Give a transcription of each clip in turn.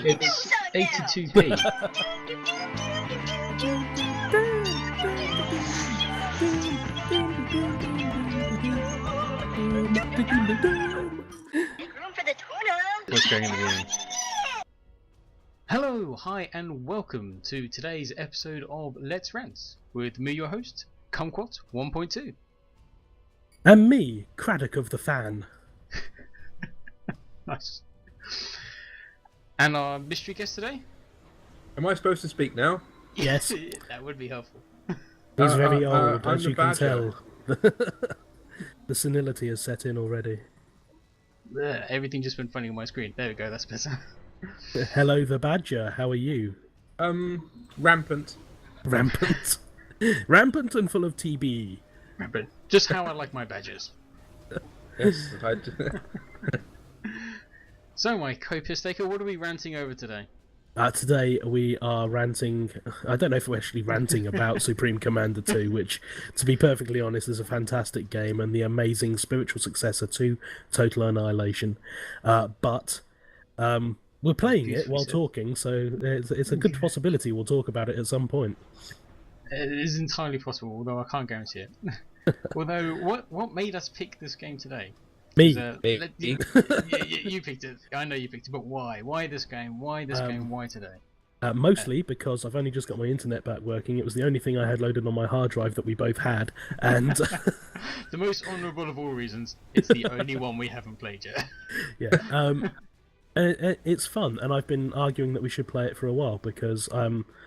It's 82p. What's going on? Hello, hi, and welcome to today's episode of Let's Rant with me, your host, Kumquat 1.2. And me, Craddock of the Fan. Nice. And our mystery guest today? Am I supposed to speak now? Yes. That would be helpful. He's very old, I'm as the you can badger. tell. The senility has set in already. Everything just went funny on my screen. There we go, that's better. Hello, the Badger. How are you? Rampant. Rampant. Rampant and full of TB. Remember, just how I like my badges. Yes, I do. So, my co-piss taker, what are we ranting over today? Today we are ranting. I don't know if we're actually ranting about Supreme Commander 2, which, to be perfectly honest, is a fantastic game and the amazing spiritual successor to Total Annihilation. But we're playing it while talking, so it's a good possibility we'll talk about it at some point. It is entirely possible, although I can't guarantee it. Although, what made us pick this game today? Me. You picked it. I know you picked it, but why? Why this game? Why this game? Why today? Mostly because I've only just got my internet back working. It was the only thing I had loaded on my hard drive that we both had, and the most honourable of all reasons, it's the only one we haven't played yet. Yeah. It's fun, and I've been arguing that we should play it for a while because,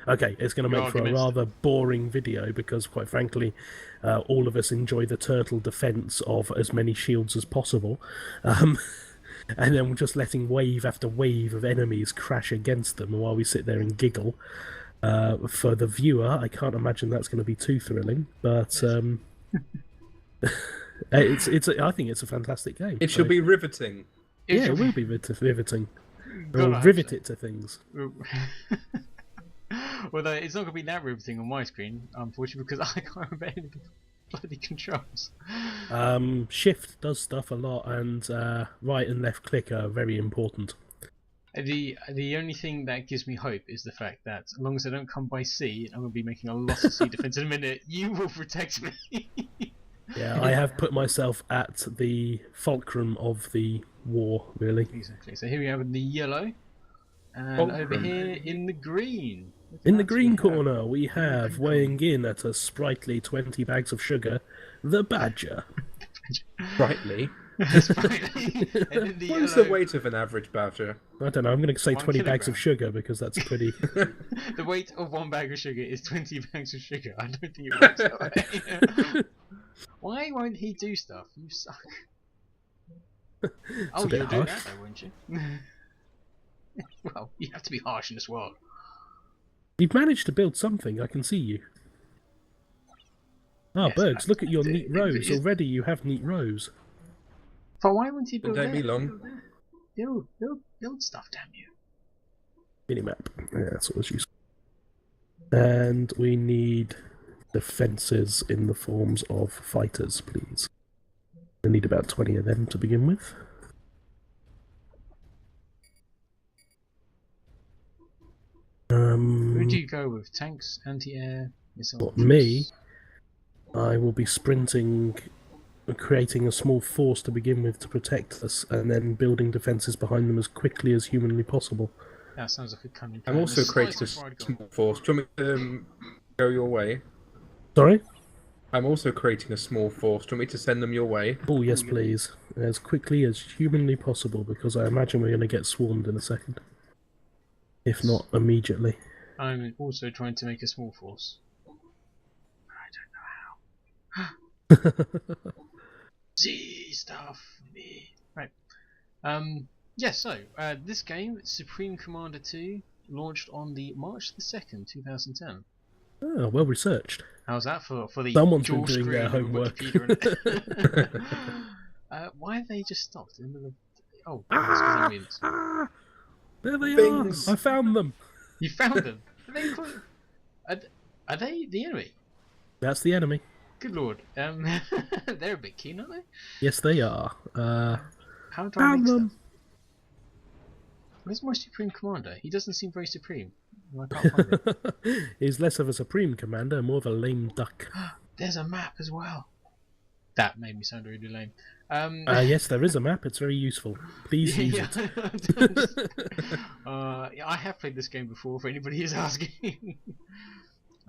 okay, it's going to make for a rather boring video because, quite frankly, all of us enjoy the turtle defense of as many shields as possible, and then we're just letting wave after wave of enemies crash against them while we sit there and giggle. For the viewer, I can't imagine that's going to be too thrilling, but I think it's a fantastic game. It should be riveting. Yeah, it will be riveting. We'll rivet it to things. Although it's not going to be that riveting on my screen, unfortunately, because I can't remember any of the bloody controls. Shift does stuff a lot, and right and left click are very important. The only thing that gives me hope is the fact that as long as I don't come by sea, I'm going to be making a lot of sea defense in a minute, you will protect me. Yeah, I have put myself at the fulcrum of the war, really. Exactly. So here we have the yellow, and over here in the green. In the green corner, we have, weighing in at a sprightly 20 bags of sugar, the Badger. Sprightly? What is the weight of an average badger? I don't know, I'm going to say 1 20 bags kilogram. of sugar because that's pretty... The weight of 1 bag of sugar is 20 bags of sugar. I don't think it works that way. Why won't he do stuff? You suck. Oh, bit you'll do harsh. that though, won't you? Well, you have to be harsh in this world. You've managed to build something, I can see you. Ah, Yes, Bergs, look at your neat rows. Already you have neat rows. But why wouldn't he build Didn't take there? me long. Build stuff, damn you. Minimap. Yeah, that's always useful. And we need defences in the forms of fighters, please. We need about 20 of them to begin with. Who do you go with? Tanks, anti-air, missiles? Me, I will be sprinting, creating a small force to begin with to protect us, and then building defences behind them as quickly as humanly possible. That sounds like a cunning plan. I'm also creating a small force. Do you want me to go your way? Sorry? I'm also creating a small force. Do you want me to send them your way? Oh, yes, please. As quickly as humanly possible, because I imagine we're going to get swarmed in a second. If not immediately. I'm also trying to make a small force. I don't know how. See stuff. Right. Yeah, so, this game, Supreme Commander 2, launched on the March the 2nd, 2010. Oh, well researched. How's that for the Someone's dual been doing screen their of homework. Wikipedia? Why have they just stopped in the middle of... Oh, that's 'cause he wins. There they Things. are! I found them! You found them? Are they the enemy? That's the enemy. Good lord. They're a bit keen, aren't they? Yes, they are. How do I Found make them! stuff? Where's my Supreme Commander? He doesn't seem very supreme. I can't find him. He's less of a supreme commander, more of a lame duck. There's a map as well. That made me sound really lame. Yes, there is a map. It's very useful. Please use it. I have played this game before, for anybody who's asking.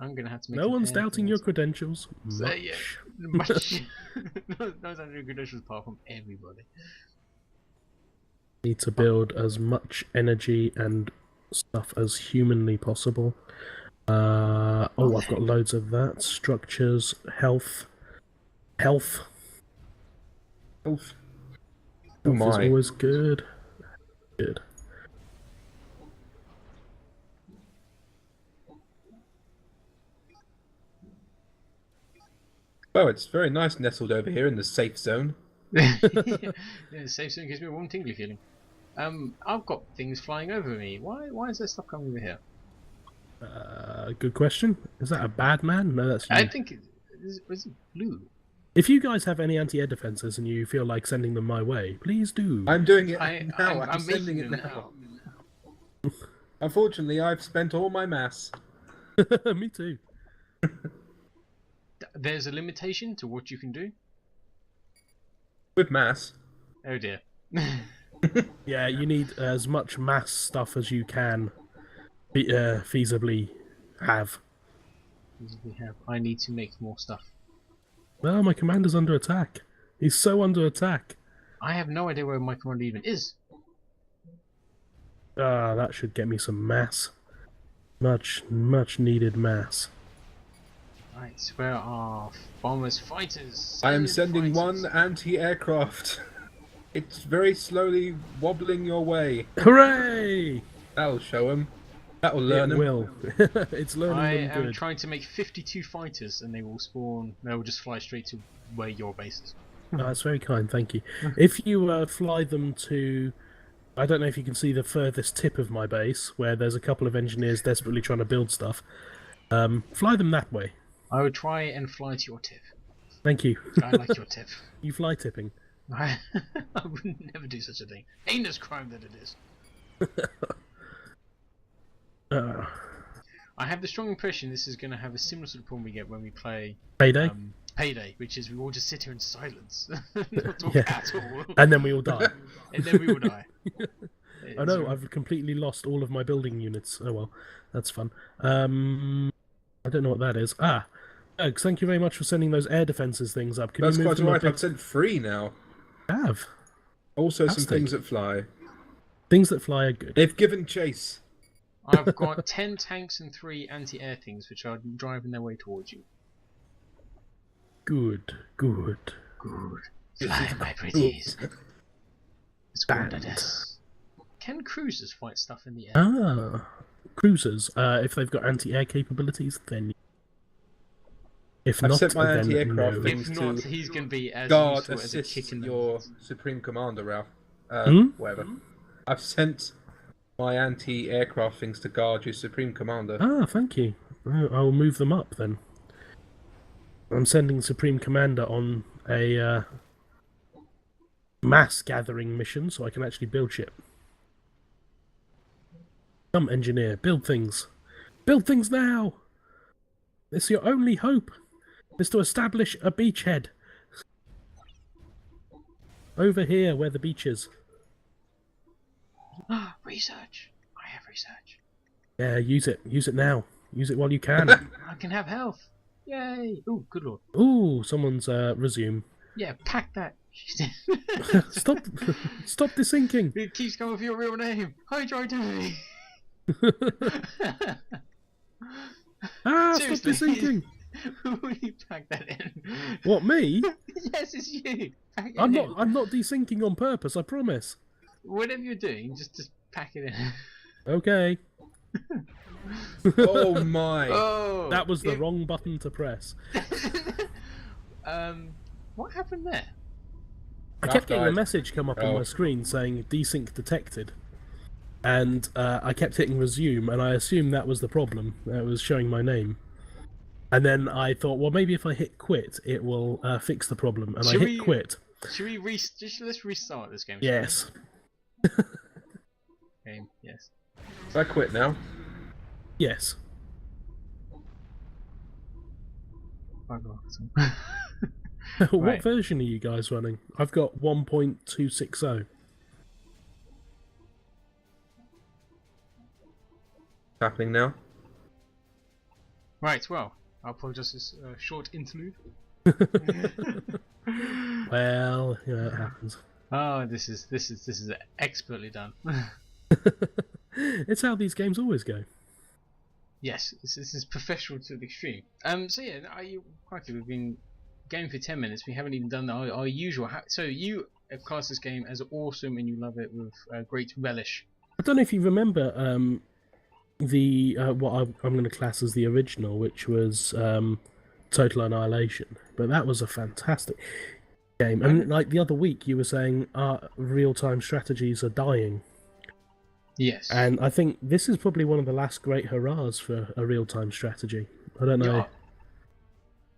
I'm going to have to make No one's doubting your credentials. So, Much. yeah, much. No one's doubting your credentials apart from everybody. Need to build as much energy and stuff as humanly possible. I've got loads of that. Structures, health. Health Oh is my. always good. Good. Well, it's very nice nestled over here in the safe zone. Yeah, safe zone gives me a warm tingly feeling. I've got things flying over me. Why is there stuff coming over here? Good question. Is that a bad man? No, that's you. I think is it blue? If you guys have any anti-air defences and you feel like sending them my way, please do. I'm doing it now. I'm sending making it them now. Unfortunately, I've spent all my mass. Me too. There's a limitation to what you can do. With mass. Oh dear. Yeah, you need as much mass stuff as you can feasibly have. I need to make more stuff. Well, my commander's under attack. He's so under attack. I have no idea where my commander even is. That should get me some mass. Much needed mass. Right, where are bombers, fighters? I am Solid sending fighters. one anti-aircraft. It's very slowly wobbling your way. Hooray! That'll show him. That'll learn It him. will. It's learning I them am good. trying to make 52 fighters, and they will spawn. They will just fly straight to where your base is. That's very kind, thank you. If you fly them to... I don't know if you can see the furthest tip of my base, where there's a couple of engineers desperately trying to build stuff. Fly them that way. I would try and fly to your tip. Thank you. I like your tip. You fly tipping. I would never do such a thing. Heinous crime that it is. I have the strong impression this is going to have a similar sort of problem we get when we play Payday? Payday, which is we all just sit here in silence, not talk Yeah. at all, And then we all die. and then we will die. Oh no, I've completely lost all of my building units. Oh well, that's fun. I don't know what that is. Bergs, thank you very much for sending those air defences things up. Can That's you move quite them alright. a I've bit? sent 3 now. Have. Also, some Fantastic. things that fly. Things that fly are good. They've given chase. I've got 10 tanks and 3 anti-air things, which are driving their way towards you. Good. Good. Fly, my pretties. It's Band. Can cruisers fight stuff in the air? Cruisers. If they've got anti-air capabilities, then If I've not, sent my then anti-aircraft no. things If not, to he's going to be as guard, useful as a assist chicken. your Supreme Commander, Ralph. Hmm? Whatever. I've sent my anti-aircraft things to guard your Supreme Commander. Ah, thank you. I'll move them up then. I'm sending Supreme Commander on a mass gathering mission so I can actually build shit. Come, engineer, build things. Build things now! It's your only hope, is to establish a beachhead. Over here, where the beach is. Research. I have research. Yeah, use it. Use it now. Use it while you can. I can have health. Yay! Ooh, good lord. Ooh, someone's resume. Yeah, pack that. Stop desinking. It keeps going with your real name. Hydroid. Ah, Seriously? stop desinking. Will you pack that in? What, me? Yes, it's you. Pack it I'm in. not desinking on purpose, I promise. Whatever you're doing, just pack it in. Okay. Oh my! Oh, That was the wrong button to press. what happened there? I kept getting a died. message come up on my screen saying desync detected. And I kept hitting resume, and I assumed that was the problem. It was showing my name. And then I thought, well, maybe if I hit quit, it will fix the problem. And Should I we- hit quit. Should we let's restart this game? shall Yes. we? Game, yes. I quit now. Yes. Fuck off. What Right. version are you guys running? I've got 1.260. Happening now. Right, well, I'll apologise for this short interlude. Well, yeah, it happens. Oh, this is expertly done. It's how these games always go. Yes, this is professional to the extreme. So yeah, crikey, we've been going for 10 minutes. We haven't even done our usual. So you have classed this game as awesome and you love it with great relish. I don't know if you remember the what I'm going to class as the original, which was Total Annihilation. But that was a fantastic game. And like the other week, you were saying real-time strategies are dying. Yes. And I think this is probably one of the last great hurrahs for a real-time strategy. I don't know. Yeah,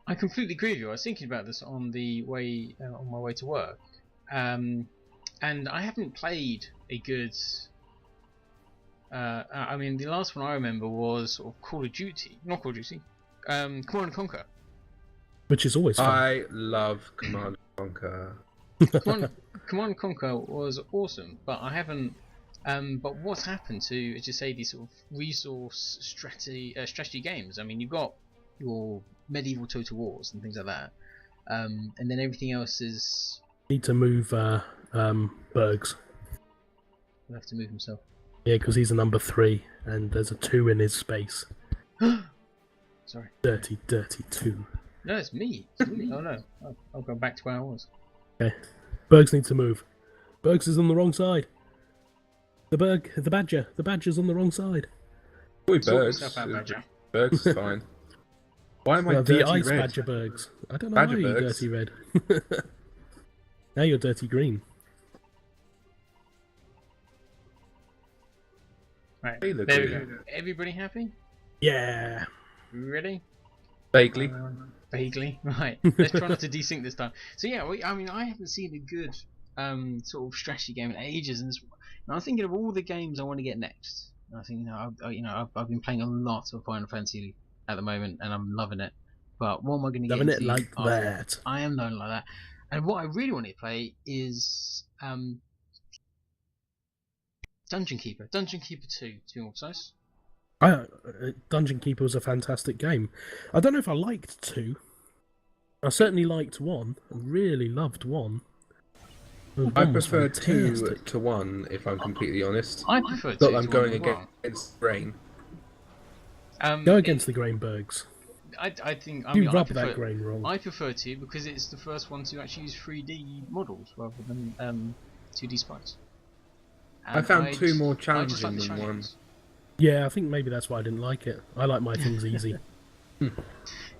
I completely agree with you. I was thinking about this on the way on my way to work, and I haven't played a good. I mean, the last one I remember was sort of Call of Duty, not Call of Duty, Command and Conquer. Which is always fun. I love Command & Conquer. Command and Conquer was awesome, but I haven't. But what's happened to, as you say, these sort of resource strategy games? I mean, you've got your medieval Total Wars and things like that, and then everything else is. Need to move Bergs. He'll have to move himself. Yeah, because he's a number 3, and there's a 2 in his space. Sorry. Dirty, dirty 2. No, it's me. It's me. Oh no, I'll go back to where I was. Okay. Bergs needs to move. Bergs is on the wrong side. The badger's on the wrong side. Boy, Sort Bergs. yourself out, Badger. Bergs is fine. Why am I Well, dirty the ice red? badger Bergs. I don't know Badger why you're Bergs. dirty red. Now you're dirty green. Right. Hey, look There at we you. go. Everybody happy? Yeah. Ready? Vaguely. Vaguely. Right. Let's try not to desync this time. So yeah, I mean, I haven't seen a good sort of strategy game in ages, and I'm thinking of all the games I want to get next. And I think I've been playing a lot of Final Fantasy at the moment, and I'm loving it. But what am I going to get Loving it into like after that. I am loving it like that. And what I really want to play is Dungeon Keeper 2, to be more precise. Dungeon Keeper was a fantastic game. I don't know if I liked 2. I certainly liked 1. I really loved 1. I prefer 2 fantastic. to 1, if I'm completely honest. I prefer Not 2 that I'm to going 1 as well. against grain. Go against the Grainbergs. I think I You mean, I rub prefer, that grain wrong. I prefer 2 because it's the first one to actually use 3D models rather than 2D sprites. I And found 2 more I just challenging like the than 1. shiny ones. Yeah, I think maybe that's why I didn't like it. I like my things easy.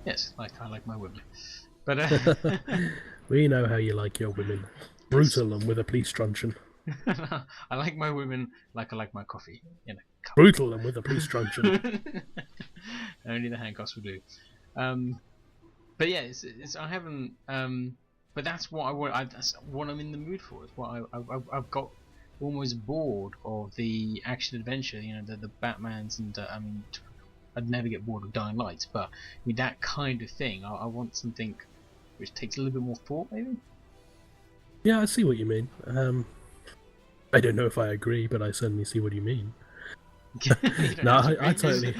Yes, like I like my women. But We know how you like your women. Brutal and with a police truncheon. I like my women like I like my coffee in a cup. Brutal and with a police truncheon. Only the handcuffs will do. But yeah, it's I haven't. But that's what I want. That's what I'm in the mood for. It's what I've got almost bored of the action adventure. You know, the Batmans and I mean, I'd never get bored of Dying Light. But with that kind of thing, I want something which takes a little bit more thought, maybe. Yeah, I see what you mean. I don't know if I agree, but I certainly see what you mean. No, I totally.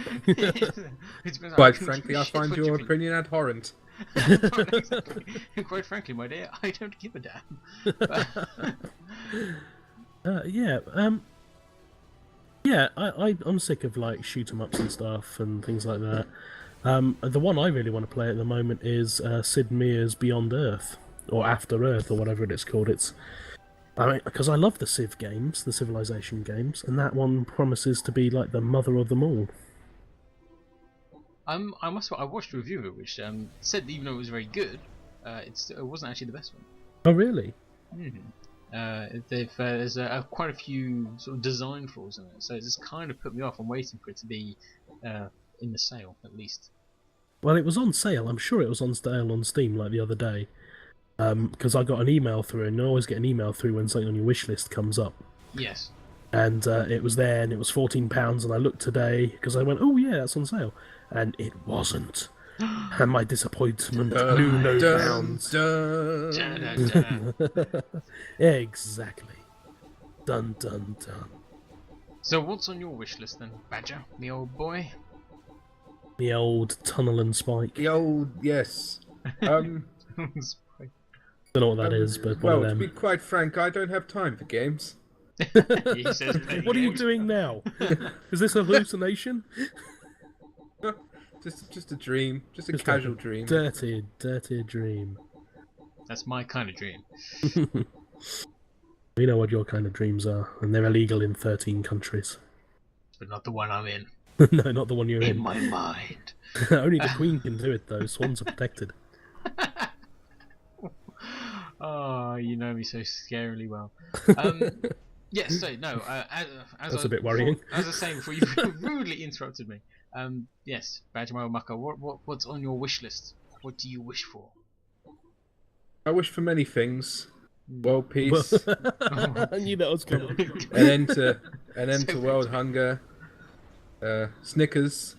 Quite frankly, I find your opinion abhorrent. Exactly. Quite frankly, my dear, I don't give a damn. Yeah, I'm sick of like shoot 'em ups and stuff and things like that. The one I really want to play at the moment is Sid Meier's Beyond Earth or After Earth or whatever it's called. Because I love the Civ games, the Civilization games, and that one promises to be like the mother of them all. I watched a review of it which said that even though it was very good, it wasn't actually the best one. Oh, really? There's quite a few sort of design flaws in it, so it's just kind of put me off. I'm waiting for it to be in the sale at least. Well, it was on sale. I'm sure it was on sale on Steam like the other day. Because I got an email through, and you always get an email through when something on your wish list comes up. Yes. And it was there, and it was £14, and I looked today, because I went, oh yeah, that's on sale. And it wasn't. And my disappointment knew no bounds. Exactly. Dun dun dun. So what's on your wish list then, Badger, me old boy? The old Tunnel and Spike. The old, yes. Don't know what that is, but well, to be quite frank, I don't have time for games. He says what are you doing now? Is this a hallucination? just a dream, just a casual dream. Dirty dream. That's my kind of dream. We know what your kind of dreams are, and they're illegal in 13 countries. But not the one I'm in. No, not the one you're in. In my mind. Only the Queen can do it, though. Swans are protected. Oh, you know me so scarily well. Yes, so no. As That's a bit worrying. As I was saying before, you rudely interrupted me. Yes, Badger my old mucker. What's on your wish list? What do you wish for? I wish for many things. World peace. I knew that was coming. An end to world hunger. Snickers.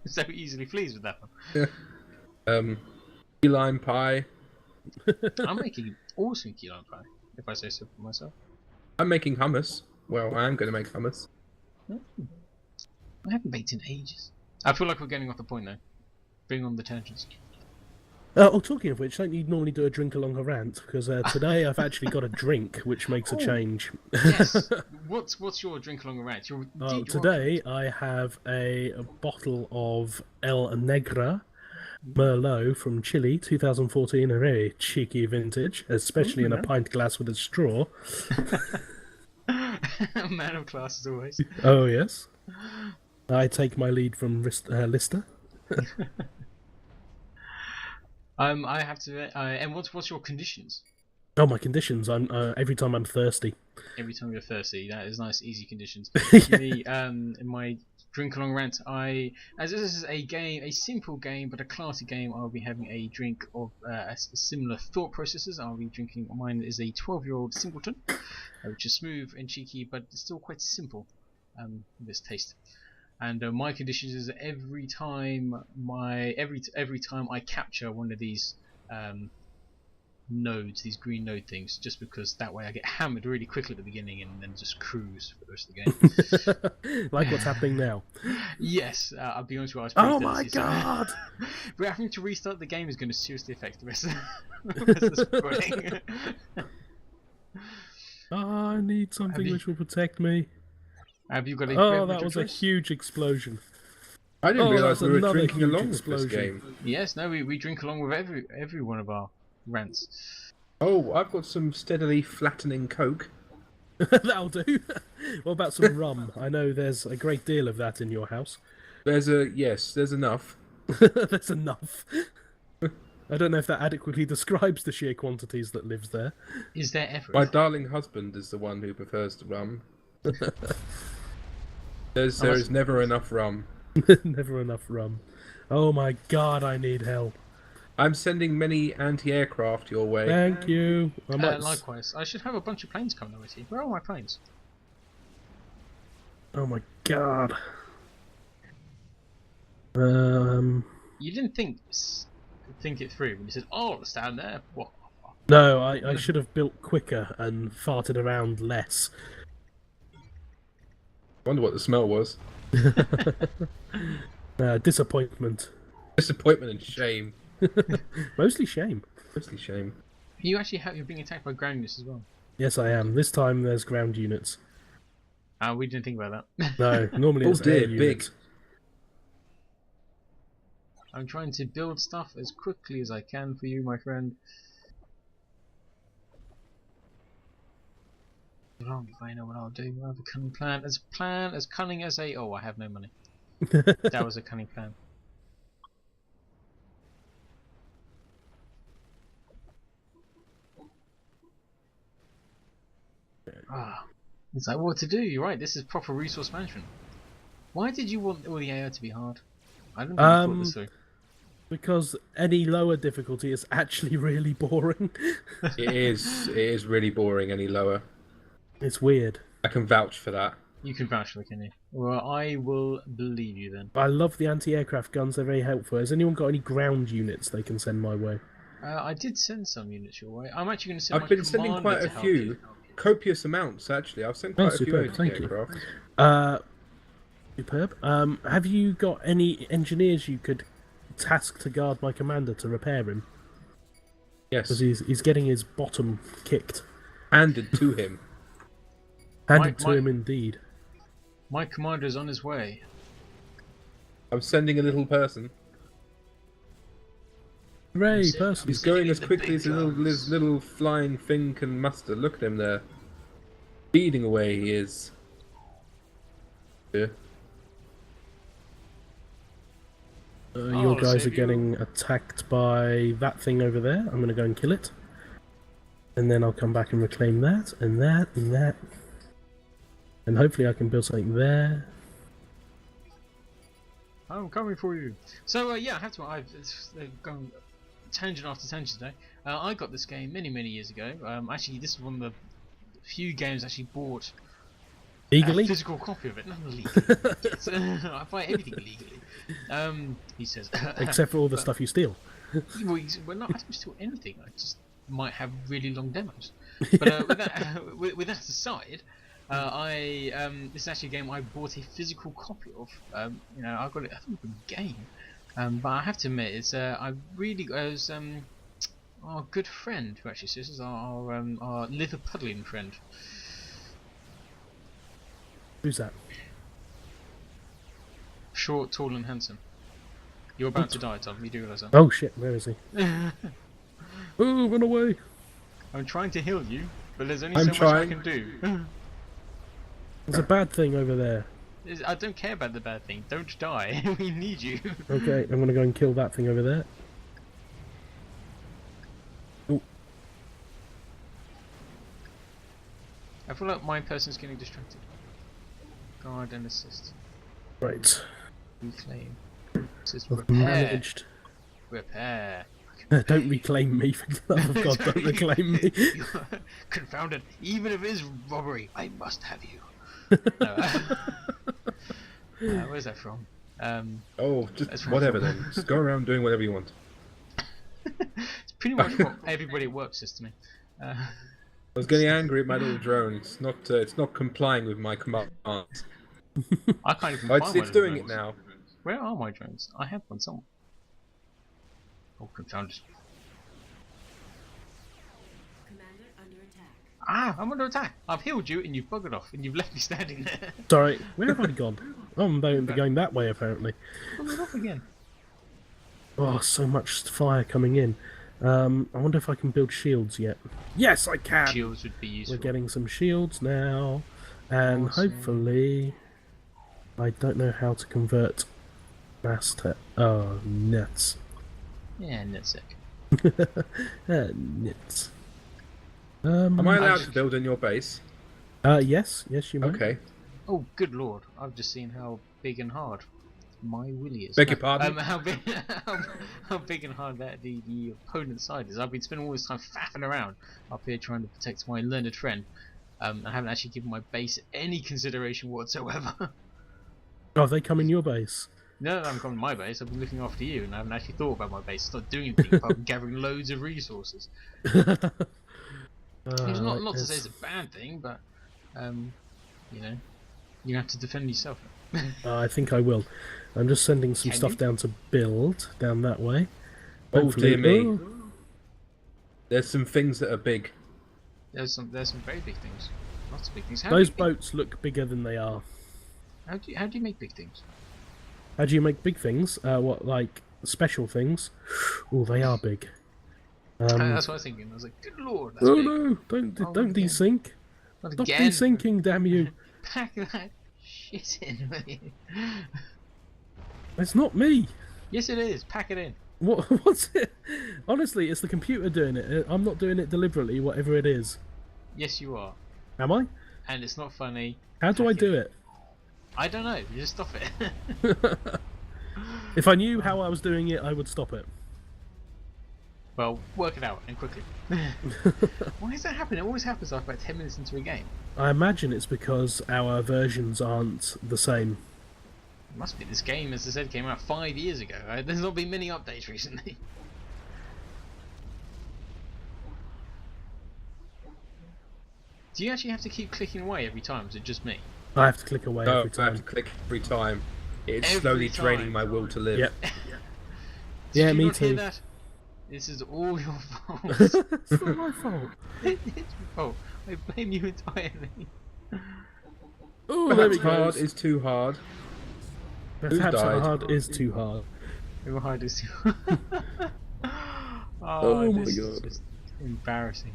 So easily pleased with that one. Key lime pie. I'm making awesome key lime pie, if I say so for myself. I'm making hummus. Well, I am going to make hummus. I haven't baked in ages. I feel like we're getting off the point though. Bring on the tangents. Talking of which, don't you normally do a drink along a rant? Because today I've actually got a drink, which makes a change. Yes. What's your drink along a rant? Today I have a bottle of El Negra Merlot from Chile, 2014, a very cheeky vintage, especially in a pint glass with a straw. Man of class as always. Oh yes, I take my lead from Lister. I have to. And what's your conditions? Oh, my conditions. I'm every time I'm thirsty. Every time you're thirsty, that is nice, easy conditions. In my drink along rant, as this is a simple game but a classic game, I'll be having a drink of similar thought processes. I'll be drinking. Mine is a 12-year-old Simpleton, which is smooth and cheeky, but still quite simple. This taste. And my conditions is every time I capture one of these nodes, these green node things, just because that way I get hammered really quickly at the beginning and then just cruise for the rest of the game. Like what's happening now. Yes, I'll be honest with you. Oh my god! But having to restart the game is going to seriously affect the rest of the recording. I need something which will protect me. Have you got a that was a huge explosion. I didn't realise we were drinking along with this game. Yes, no, we drink along with every one of our rants. Oh, I've got some steadily flattening Coke. That'll do. What about some rum? I know there's a great deal of that in your house. There's enough. That's enough. I don't know if that adequately describes the sheer quantities that lives there. Is there ever? My darling husband is the one who prefers the rum. There is never enough rum. Never enough rum. Oh my god, I need help. I'm sending many anti-aircraft your way. Thank you. Likewise, I should have a bunch of planes coming over to you. Where are my planes? Oh my god. You didn't think it through when you said, "Oh, let's stand there." What? No, I should have built quicker and farted around less. I wonder what the smell was. Disappointment. Disappointment and shame. Mostly shame. Mostly shame. You're being attacked by ground units as well. Yes, I am. This time there's ground units. We didn't think about that. No, normally it's air units. Big. I'm trying to build stuff as quickly as I can for you, my friend. I know what I'll do. I have a cunning plan. As cunning as a... Oh, I have no money. That was a cunning plan. It's like what to do. You're right. This is proper resource management. Why did you want all the AI to be hard? I don't really thought this through. Because any lower difficulty is actually really boring. It is really boring any lower. It's weird. I can vouch for that. You can vouch for it, can you? Well, I will believe you then. I love the anti-aircraft guns. They're very helpful. Has anyone got any ground units they can send my way? I did send some units your way. I'm actually going to send I've been sending quite a few. Copious amounts, actually. I've sent quite a few anti-aircraft. Superb. Have you got any engineers you could task to guard my commander to repair him? Yes. Because he's getting his bottom kicked. Handed to him. Handed to him, indeed. My commander's on his way. I'm sending a little person. Hooray, person. He's going as quickly as his little flying thing can muster. Look at him there. Speeding away he is. Yeah. Your guys are getting attacked by that thing over there. I'm going to go and kill it. And then I'll come back and reclaim that, and that, and that. And hopefully I can build something there. I'm coming for you. So yeah, I have to. I've gone tangent after tangent today. I got this game many years ago. Actually, this is one of the few games I actually bought legally. A physical copy of it, not legally. Yes, I buy everything legally. He says. Except for all the stuff you steal. Well, no, I don't steal anything. I just might have really long demos. But with that aside. This is actually a game I bought a physical copy of. You know, I got it. I think it's a game. But I have to admit, it's I really was our good friend who actually says our Liverpudlian friend. Who's that? Short, tall, and handsome. You're about to die, Tom. You do realise that? Oh shit! Where is he? Oh, run away! I'm trying to heal you, but there's only so much I can do. There's a bad thing over there. I don't care about the bad thing. Don't die. We need you. Okay, I'm gonna go and kill that thing over there. Ooh. I feel like my person's getting distracted. Guard and assist. Right. Reclaim. Assist. I've Repair. managed. Repair. Don't reclaim me, for the love of God, don't reclaim me. Confounded. Even if it is robbery, I must have you. Where's that from? Just whatever then. Just go around doing whatever you want. It's pretty much what everybody at work says to me. I was getting angry at my little drone. It's not complying with my commands. I can't even find It's doing it now. Where are my drones? I have one somewhere. Oh, confounded. Ah, I'm under attack. I've healed you and you've buggered off and you've left me standing there. Sorry, where have I gone? Oh, I'm going that way apparently. Buggered off again. Oh, so much fire coming in. I wonder if I can build shields yet. Yes, I can! Shields would be useful. We're getting some shields now. And awesome. hopefully... I don't know how to convert Master. Oh, nuts. Yeah, nitsick. Nuts. Am I allowed to build in your base? Yes, you may. Okay. Oh, good lord! I've just seen how big and hard my willy is. Beg your pardon? How big, how big and hard that the opponent's side is. I've been spending all this time faffing around up here trying to protect my learned friend. I haven't actually given my base any consideration whatsoever. Oh, they come in your base. No, I haven't come to my base. I've been looking after you, and I haven't actually thought about my base. It's not doing anything apart from gathering loads of resources. It's not to say it's a bad thing, but you know, you have to defend yourself. I think I will. I'm just sending some stuff down to build down that way. Oh Hopefully- dear me. Oh, There's some things that are big. There's some very big things. Lots of big things. those boats look bigger than they are. How do you make big things? How do you make big things? What, like special things? Oh, they are big. That's what I was thinking. I was like, good lord, that's Oh big. no! Don't again. desync! Not Stop again. desyncing, damn you! Pack that shit in, mate. It's not me. Yes, it is. Pack it in. What's it? Honestly, it's the computer doing it. I'm not doing it deliberately. Whatever it is. Yes, you are. Am I? And it's not funny. How do I do it? I don't know. You just stop it. If I knew how I was doing it, I would stop it. Well, work it out and quickly. Why is that happening? It always happens after about 10 minutes into a game. I imagine it's because our versions aren't the same. It must be. This game, as I said, came out 5 years ago. Right? There's not been many updates recently. Do you actually have to keep clicking away every time? Is it just me? I have to click away No, every I have time. to click every time. It's Every slowly time. draining my will to live. Yep. Did Yeah, you me not hear too. that? This is all your fault. It's not my fault. It's your fault. I blame you entirely. Oh, there Perhaps we go. hard is too hard. Perhaps died? hard is too hard. Your hard is Oh my this is God. just embarrassing.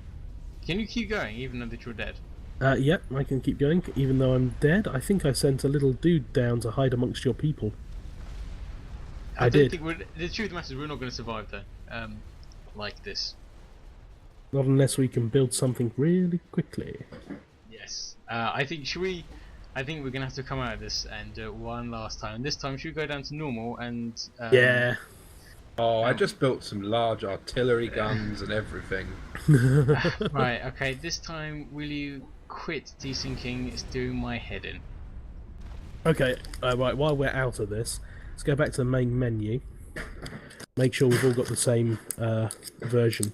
Can you keep going even though that you're dead? Yep, I can keep going, even though I'm dead. I think I sent a little dude down to hide amongst your people. I don't did. think the truth of the matter is we're not going to survive though. Like this. Not unless we can build something really quickly. Yes. I think I think we're gonna have to come out of this and do it one last time. This time, should we go down to normal and? Yeah. Oh, I just built some large artillery guns and everything. Right. Okay. This time, will you quit desyncing? It's doing my head in. Okay, right, while we're out of this, let's go back to the main menu. Make sure we've all got the same version.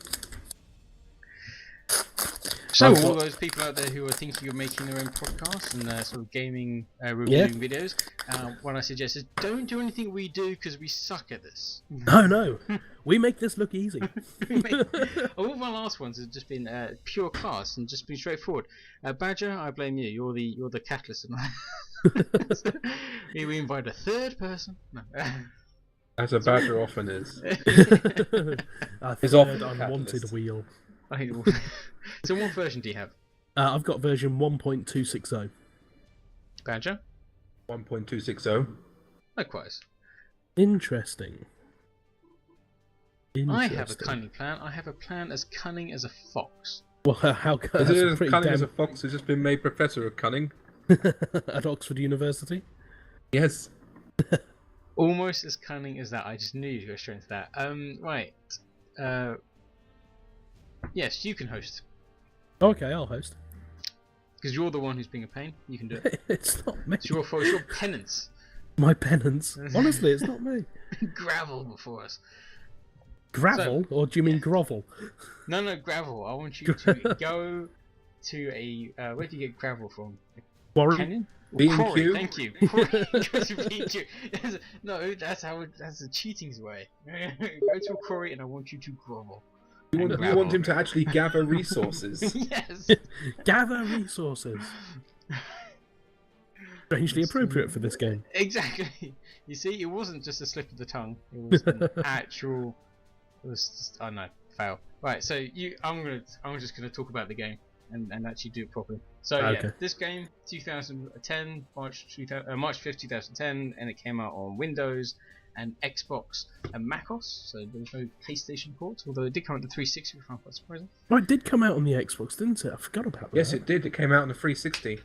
So, all those people out there who are thinking of making their own podcasts and sort of gaming reviewing videos, what I suggest is don't do anything we do because we suck at this. No, we make this look easy. All of my last ones have just been pure class and just been straightforward. Badger, I blame you. You're the catalyst. We invite a third person. No. As a badger often is. A Is off third the unwanted catalyst. wheel. So what version do you have? I've got version 1.260. Badger? 1.260. Likewise. Interesting. I have a cunning plan. I have a plan as cunning as a fox. Well, how Is it as pretty cunning as damn... a fox who's just been made Professor of Cunning? at Oxford University? Yes. Almost as cunning as that. I just knew you'd go straight into that. Right. Yes, you can host. Okay, I'll host. Because you're the one who's being a pain. You can do it. It's not me. It's your fault. It's your penance. My penance. Honestly, it's not me. Gravel before us. Gravel? Or do you mean grovel? No, gravel. I want you to go to a... where do you get gravel from? Warren? Canyon? B&Q? Quarry, thank you. Quarry. Go to B&Q. No, that's a cheating's way. Go to a quarry and I want you to grovel. You want him to actually gather resources. Yes. Gather resources. Strangely appropriate for this game. Exactly. You see, it wasn't just a slip of the tongue. It was an actual. It was just, oh no, fail. Right, so I'm just gonna talk about the game and actually do it properly. So Okay. yeah, this game, 2010, March 5th, 2010, and it came out on Windows. and Xbox and MacOS, so there was no PlayStation port, although it did come out the 360, which I found quite surprising. Oh, it did come out on the Xbox, didn't it? I forgot about that. Yes, it did. It came out on the 360.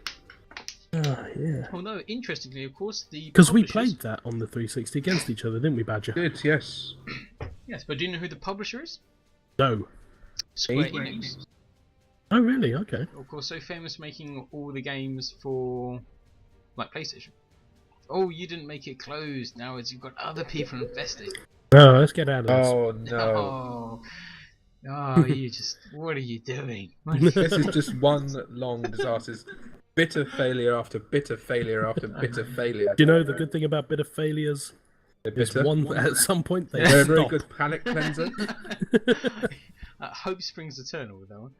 Ah, yeah. Although, interestingly, of course, the Because we publishers- played that on the 360 against each other, didn't we, Badger? Did, yes. Yes, but do you know who the publisher is? No. Square Eight. Enix. Oh, really? Okay. Of course, so famous making all the games for, like, PlayStation. Oh, you didn't make it closed. Now you've got other people investing. Oh, let's get out of this. Oh, no. Oh, you just... What are you doing? This is just one long disaster. It's bitter failure after bitter failure after bitter failure. Do you know the good thing about bitter failures? They're Is bitter. one at some point they They're a very stop. good palate cleanser. Hope springs eternal with that one.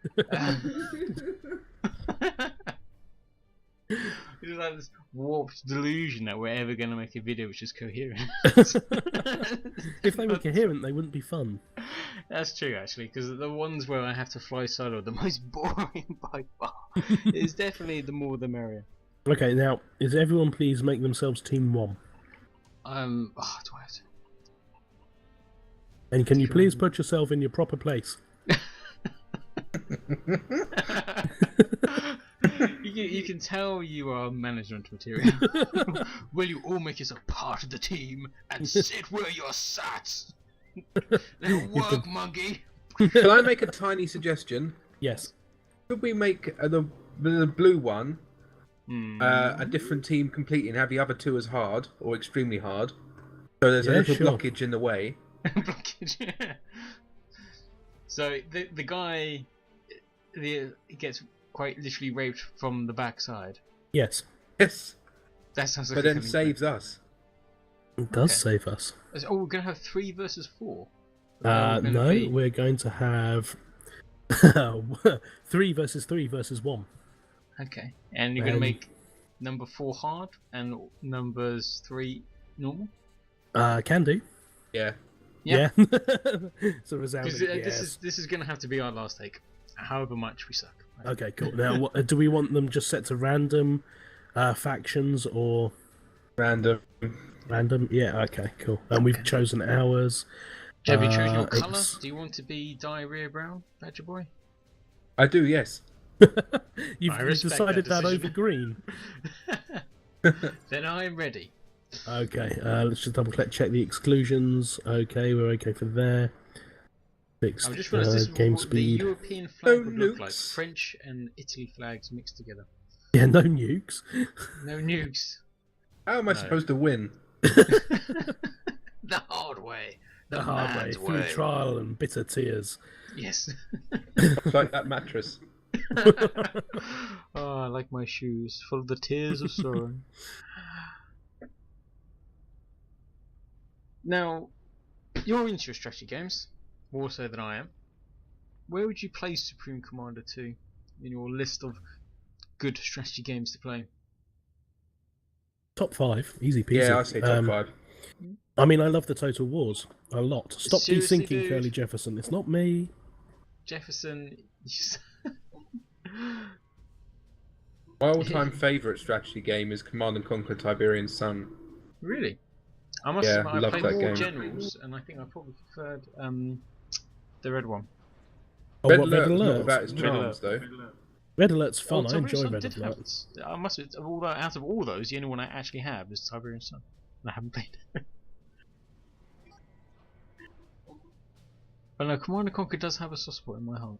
It's like this warped delusion that we're ever going to make a video which is coherent. If they were coherent, they wouldn't be fun. That's true, actually, because the ones where I have to fly solo are the most boring by far. It's definitely the more the merrier. Okay, now, is everyone please make themselves Team 1? Do I have to? And can you please put yourself in your proper place? You can tell you are management material. Will you all make yourself part of the team and sit where you're sat? Little work, monkey. Can I make a tiny suggestion? Yes. Could we make the blue one a different team completely and have the other two as hard or extremely hard? So there's a Yeah, little sure. blockage in the way. Blockage. So the guy gets quite literally raped from the backside. Yes. Yes, That sounds like but a then funny saves us. It does Okay. save us. plan. Oh, we're gonna have 3 versus 4. No, we're going to have 3 versus 1. Okay, and you're gonna Um, make number 4 hard and numbers 3 normal. Can do. Yeah. Yeah. Yeah. It's a resounding Because yes. this is gonna have to be our last take, however much we suck. Okay, cool. Now, do we want them just set to random factions or Random. random? Yeah, okay, cool. And we've chosen ours. Have you chosen your it's- colour? Do you want to be diarrhea brown, Badger Boy? I do, yes. You've respect decided that that over decision. green. Then I am ready. Okay, let's just double check the exclusions. Okay, we're okay for there. Fixed I've just realised this is game what the speed. European flag No would look like. nukes. French and Italy flags mixed together. Yeah, no nukes. No nukes. How am I No. supposed to win? The hard way. The hard way, man's through trial and bitter tears. Yes. It's like that mattress. Oh, I like my shoes, full of the tears of sorrow. Now, you're into your strategy games, more so than I am. Where would you place Supreme Commander 2 in your list of good strategy games to play? Top 5, easy peasy. Yeah, I say top 5. I mean, I love the Total Wars a lot. Stop Seriously, de-syncing dude? Curly Jefferson. It's not me. Jefferson. My all-time favourite strategy game is Command and Conquer Tiberian Sun. Really? I must Yeah, admit, I love played that more game. generals, and I think I probably preferred the red one. Oh, Red what, Alert's Red not Alert? without its Red charms, Alert. though. Red Alert's fun. Oh, I Tiberian enjoy Sun Red did Alert. have- I must admit, out of all those, the only one I actually have is Tiberian Sun. And I haven't played it. But no, Command and Conquer does have a soft spot in my heart.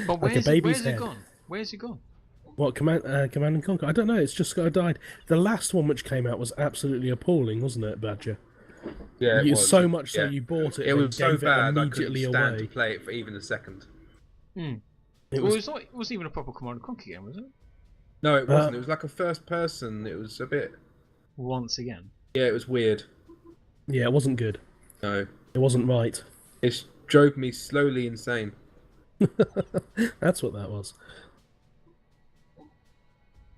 But Like a baby's where's head. it gone? Where's it gone? What, Command and Conquer? I don't know, it's just died. The last one which came out was absolutely appalling, wasn't it, Badger? Yeah, it You, was. so much yeah. so you bought it It and was so gave it bad I couldn't immediately stand away. to play it for even a second. It Well, was, it wasn't even a proper Command and Conquer game, was it? No, it wasn't. It was like a first person. It was a bit... Once again. Yeah, it was weird. yeah, it wasn't good. No. It wasn't right. It drove me slowly insane. That's what that was.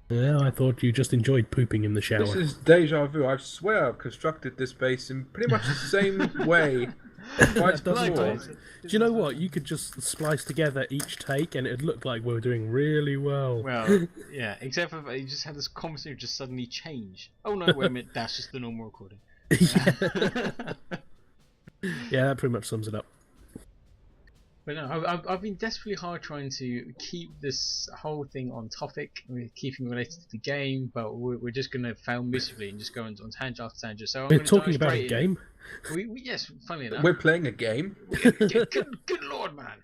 Yeah, I thought you just enjoyed pooping in the shower. This is deja vu. I swear I've constructed this base in pretty much the same way That doesn't Likewise. work. Do you know what? You could just splice together each take, and it'd look like we're doing really well. Well, yeah, except for you just had this conversation just suddenly change. Oh no, wait a minute, that's just the normal recording. Yeah, that pretty much sums it up. But no, I've been desperately hard trying to keep this whole thing on topic, keeping related to the game, but we're just going to fail miserably and just go on tangent after tangent. So We're talking about a game. Yes, funnily enough. We're playing a game. Good lord, man.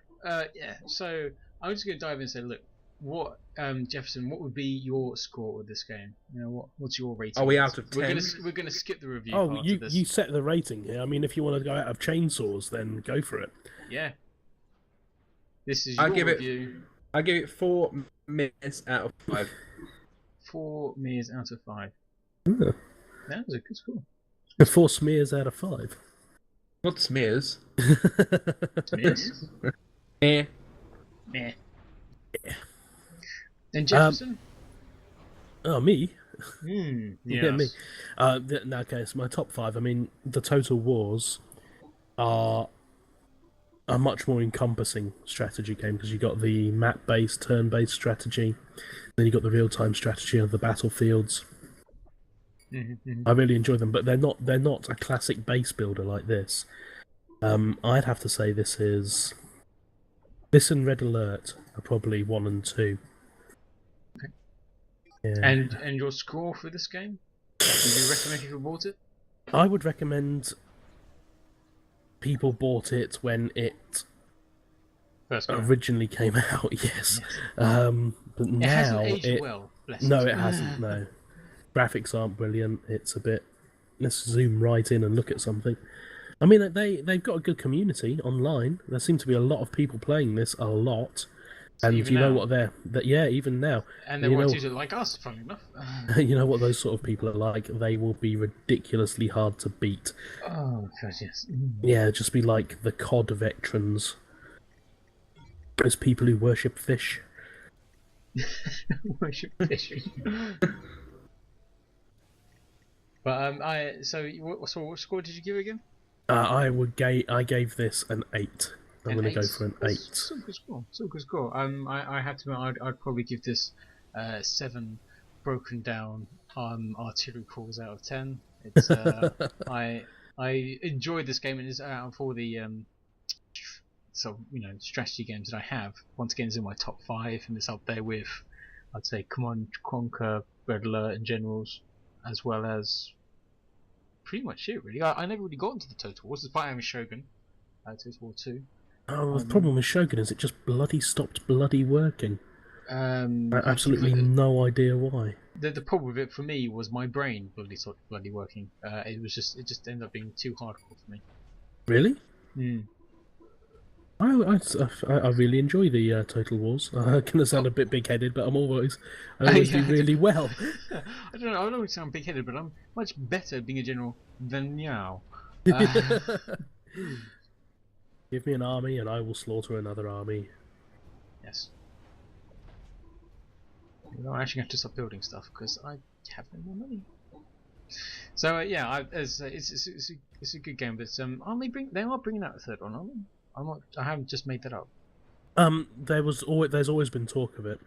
Yeah. So I'm just going to dive in and say, look, what Jefferson, what would be your score with this game? You know, what's your rating? Are we out of 10? We're gonna skip the review. Oh, part you of this. you set the rating here. I mean, if you want to go out of chainsaws, then go for it. Yeah. This is your review. I give it 4 minutes out of 5. 4 meers out of 5. Yeah. That was a good score. 4 smears out of 5. Not smears. Smears? Eh. Meh. And Jefferson? Oh, me? Yes. Yeah, me. Okay, so my top 5. I mean, the Total Wars are a much more encompassing strategy game because you got the map-based, turn-based strategy, then you got the real-time strategy of the battlefields. I really enjoy them, but they're not a classic base builder like this. I'd have to say this and Red Alert are probably 1 and 2. Okay. Yeah. And your score for this game? Would you recommend people bought it? I would recommend people bought it when it originally came out. Yes, but it now hasn't aged well. No, it hasn't. No, graphics aren't brilliant. It's a bit. Let's zoom right in and look at something. I mean, they've got a good community online. There seem to be a lot of people playing this a lot. And you know what even now. And they're ones who like us, funny enough. You know what those sort of people are like? They will be ridiculously hard to beat. Oh, God, yes. Yeah, just be like the COD veterans. Those people who worship fish. Worship fish. But, so what score did you give again? I gave this an 8. I'm going to go for an 8. So good score. I have to admit, I'd probably give this 7 broken down artillery calls out of 10. It's I enjoyed this game, and it's out of all the strategy games that I have. Once again, it's in my top 5, and it's up there with, I'd say, Command Conquer, Red Alert, and Generals, as well as pretty much it. Really, I never really got into the Total Wars. Despite having Shogun, Total War 2. Oh, the problem with Shogun is it just stopped working. I absolutely no idea why. The problem with it for me was my brain stopped working. It just ended up being too hardcore for me. Really? I really enjoy the Total Wars. I'm gonna sound a bit big-headed, but I always do really well. I don't know. I don't sound big-headed, but I'm much better at being a general than Meow. Give me an army and I will slaughter another army. Yes. I actually have to stop building stuff because I have no more money. So yeah, it's a good game, but they are bringing out a third one, aren't they? I haven't just made that up. There's always been talk of it,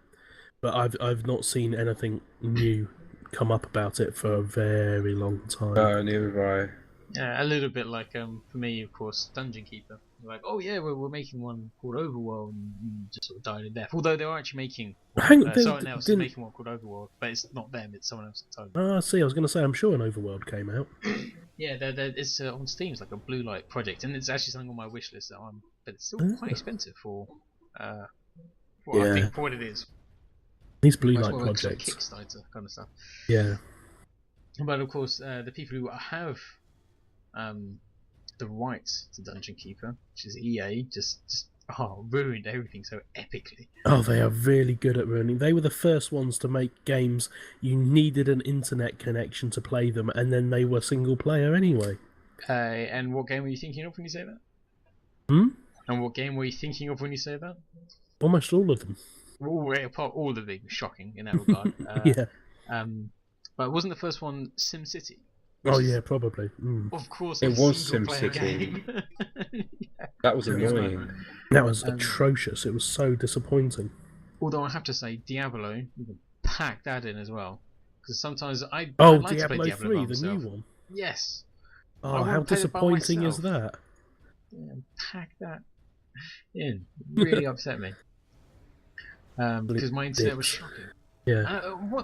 but I've not seen anything new come up about it for a very long time. Neither have I. Yeah, a little bit like for me, of course, Dungeon Keeper. Like, oh yeah, we're making one called Overworld, and just sort of died a death. Although they are actually making someone else is making one called Overworld, but it's not them; it's someone else. Ah, see, I was going to say, I'm sure an Overworld came out. Yeah, it's on Steam. It's like a blue light project, and it's actually something on my wish list but it's still quite expensive for I think for what it is. These blue light projects, Kickstarter kind of stuff. Yeah. But of course, the people who have the rights to Dungeon Keeper, which is EA, just ruined everything so epically. Oh, they are really good at ruining. They were the first ones to make games you needed an internet connection to play them, and then they were single player anyway. And what game were you thinking of when you say that? And what game were you thinking of when you say that? Almost all of them. All of them shocking in that regard. Yeah. But wasn't the first one SimCity? Oh yeah, probably. Of course, It a was single-player SimCity. game. That was True as well. annoying. That was atrocious. It was so disappointing. Although I have to say, Diablo, you can pack that in as well. Because sometimes I'd Oh, like to play Diablo Diablo by 3, the new myself. one. Yes, I Oh, want how to play it by disappointing is myself. that? Yeah, pack that in. Really upset me. Because my internet was Dicks. shocking. Yeah.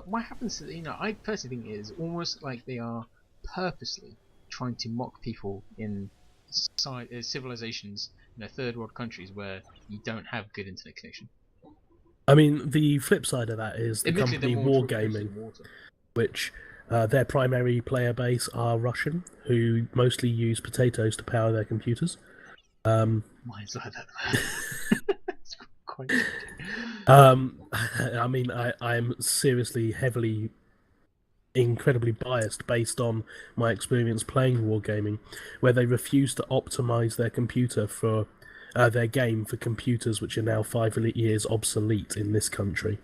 What happens to, I personally think it is almost like they are purposely trying to mock people in civilizations, third world countries where you don't have good internet connection. I mean, the flip side of that is the Admittedly, they're company more interested Wargaming, in water. which their primary player base are Russian, who mostly use potatoes to power their computers. Mine's like that. It's quite I mean, I'm seriously heavily, incredibly biased based on my experience playing Wargaming, where they refuse to optimize their computer for their game for computers which are now 5 years obsolete in this country.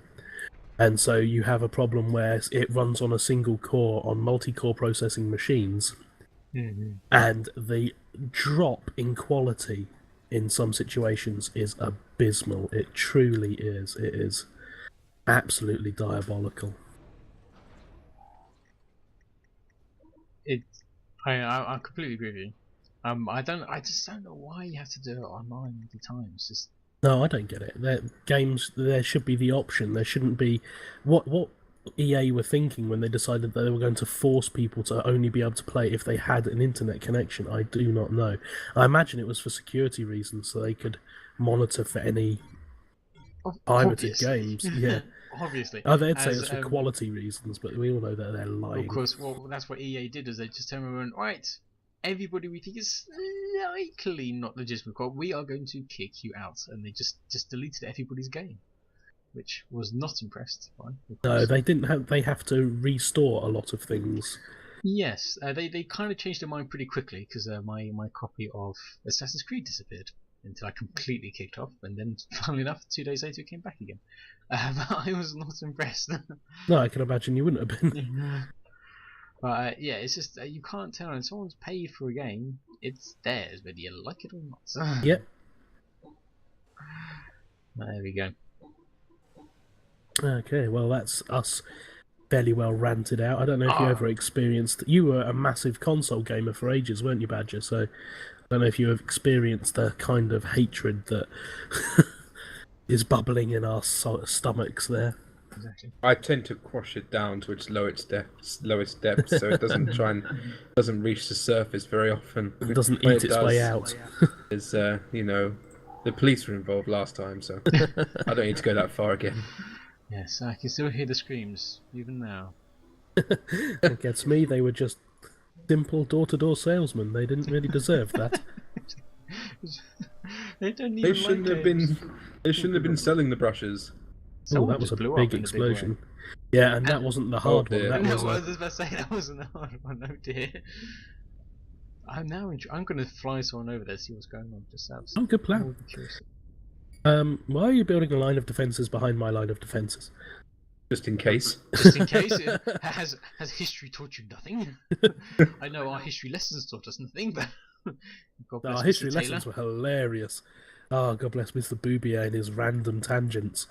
And so you have a problem where it runs on a single core on multi-core processing machines, and the drop in quality in some situations is abysmal. It truly is. It is absolutely diabolical. I completely agree with you. I just don't know why you have to do it online all the time. It's just No, I don't get it. Games, there should be the option. There shouldn't be what EA were thinking when they decided that they were going to force people to only be able to play if they had an internet connection. I do not know. I imagine it was for security reasons, so they could monitor for any pirated obviously. games. Yeah. Obviously, Oh, they'd say as it's for quality reasons, but we all know that they're lying. of course, well, that's what EA did. Is they just turned around and went, right, everybody we think is likely not legitimate, we are going to kick you out, and they just deleted everybody's game, which was not impressed by. No, they didn't have. They have to restore a lot of things. Yes, they kind of changed their mind pretty quickly because my copy of Assassin's Creed disappeared until I completely kicked off, and then funnily enough, 2 days later it came back again. But I was not impressed. No, I can imagine you wouldn't have been. But yeah, it's just you can't tell when someone's paid for a game, it's theirs whether you like it or not. Yep. There we go. Okay, well that's us fairly well ranted out. I don't know if you Oh. ever experienced. You were a massive console gamer for ages, weren't you, Badger? So I don't know if you have experienced the kind of hatred that is bubbling in our stomachs there. Exactly. I tend to quash it down to its lowest depths, so it doesn't reach the surface very often. It doesn't When eat its way out. Is the police were involved last time, so I don't need to go that far again. Yes, I can still hear the screams even now. It gets me. They were just simple door-to-door salesmen. They didn't really deserve that. They don't even They shouldn't like have games. been. They shouldn't have been selling the brushes. Oh, Someone that was just a blew big up in explosion. Yeah, and that wasn't the hard one. dear. That No, was I was just about to say that wasn't a hard one. Oh dear. I'm going to fly someone over there, see what's going on. Just out. Oh, good plan. Why are you building a line of defences behind my line of defences? Just in case. Just in case, has history taught you nothing? I know our history lessons taught us nothing, but God bless Our Mr. history Taylor. lessons were hilarious. Oh, God bless Mr. Boobier and his random tangents.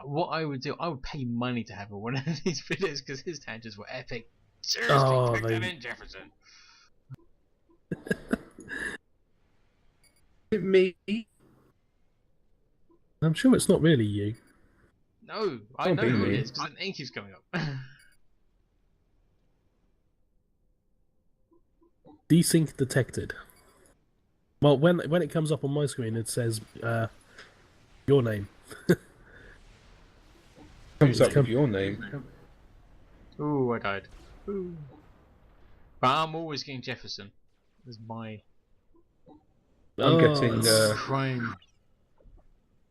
What I would do, I would pay money to have one of these videos because his tangents were epic. Seriously, Oh, put them in, Jefferson. Me? I'm sure it's not really you. No, I Don't know be who it me. is because the name keeps coming up. Desync detected. Well, when it comes up on my screen, it says your name. Comes up with your name. Ooh, I died. Ooh. But I'm always getting Jefferson. That's my I'm getting crime.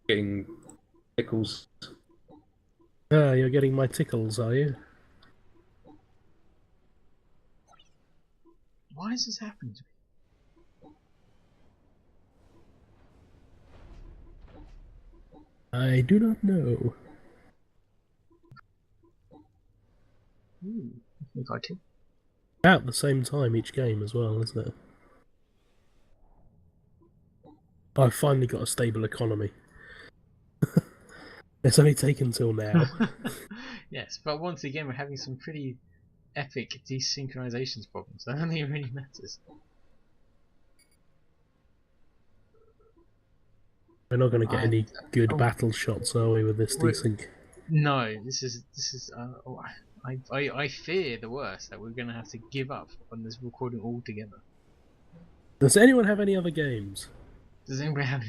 getting pickles. You're getting my tickles, are you? Why is this happening to me? I do not know. Ooh, I think I did. About the same time each game as well, isn't it? I've finally got a stable economy. It's only taken till now. Yes, but once again we're having some pretty epic desynchronizations problems. I don't think it really matters. We're not going to get any good oh, battle shots, are we, with this desync? No, this is I fear the worst, that we're going to have to give up on this recording altogether. Does anyone have any other games? Does anybody have